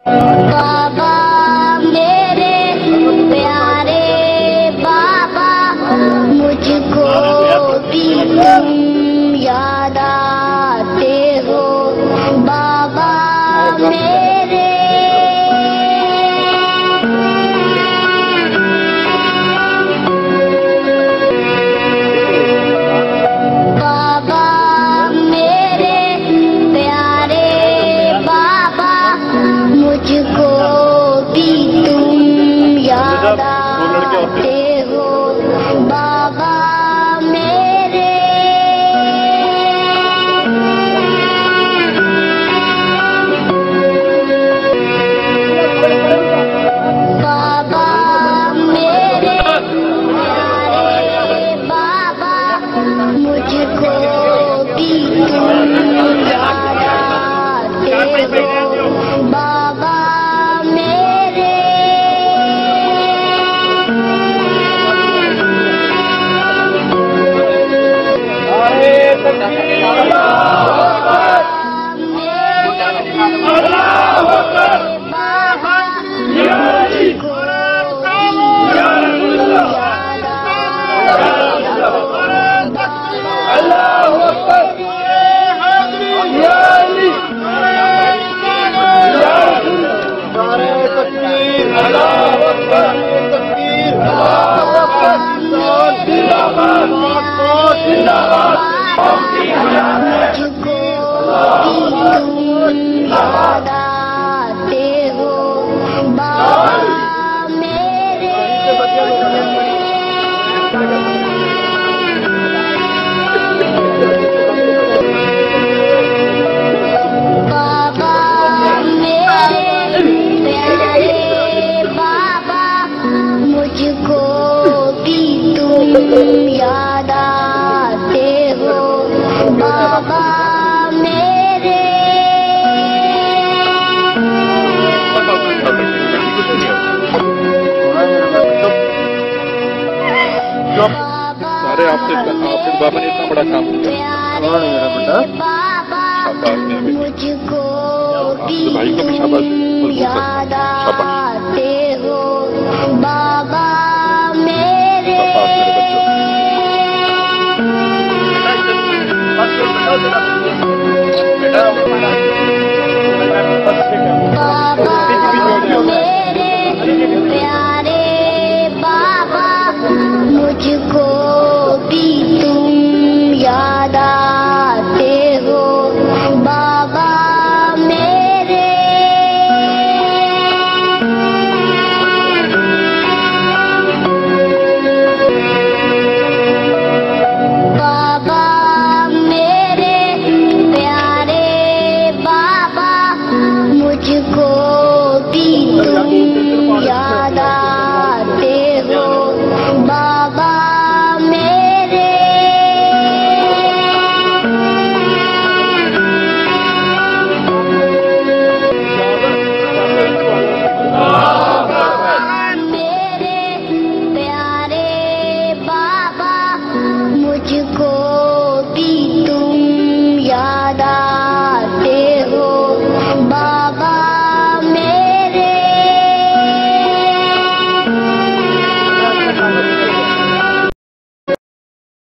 बाबा मेरे प्यारे बाबा, मुझको भी तुम याद आते हो बाबा मेरे। बाबा मेरे प्यारे बाबा, मुझको भी तुम याद आते हो बाबा मेरे। बाबा मेरे प्यारे बाबा, मुझको भी तुम याद आते हो बाबा मेरे। मुझको भी तुम याद आते हो बाबा मेरे। बाबा मेरे प्यारे बाबा, मुझको भी तुम याद आते हो बाबा मेरे। सारे आपसे बाबा ने इतना बड़ा काम किया। बाबा मुझको भी भाई को भी शाबाश याद आते हो बाबा मेरे। बेटा